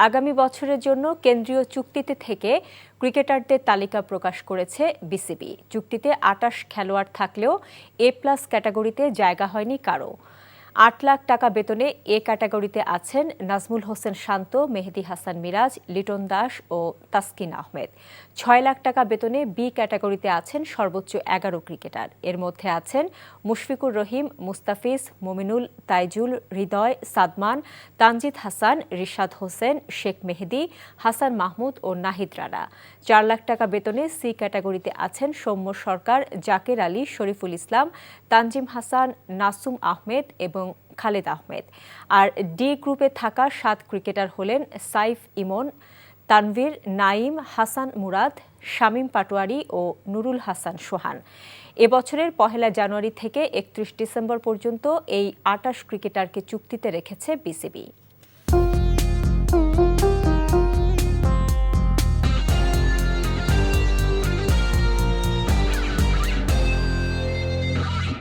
আগামী বছরের জন্য কেন্দ্রীয় চুক্তিতে থেকে ক্রিকেটারদের তালিকা প্রকাশ করেছে বিসিবি। চুক্তিতে ২৮ খেলোয়াড় থাকলেও এ+ ক্যাটাগরিতে জায়গা হয়নি কারও। ৮ লাখ টাকা বেতনে এ ক্যাটাগরিতে আছেন নাজমুল হোসেন শান্ত, মেহেদী হাসান মিরাজ, লিটন দাস ও তাসকিন আহমেদ। ৬ লাখ টাকা বেতনে বি ক্যাটাগরিতে আছেন সর্বোচ্চ ১১ ক্রিকেটার। এর মধ্যে আছেন মুশফিকুর রহিম, মুস্তাফিজ, মুমিনুল, তাইজুল, হৃদয়, সাদমান, তানজিদ হাসান, রিশাদ হোসেন, শেখ মেহেদী, হাসান মাহমুদ ও নাহিদ রানা। ৪ লাখ টাকা বেতনে সি ক্যাটাগরিতে আছেন সৌম্য সরকার, জাকের আলী, শরীফুল ইসলাম, তানজিম হাসান, নাসুম আহমেদ এবং খালেদ আহমেদ। আর ডি গ্রুপে থাকা ৭ ক্রিকেটার হলেন সাইফ ইমন, তানভীর, নাইম, হাসান মুরাদ, শামীম পাটোয়ারি ও নুরুল হাসান সোহান। এবছরের ১ জানুয়ারি থেকে ৩১ ডিসেম্বর পর্যন্ত এই ২৮ ক্রিকেটারকে চুক্তিতে রেখেছে বিসিবি।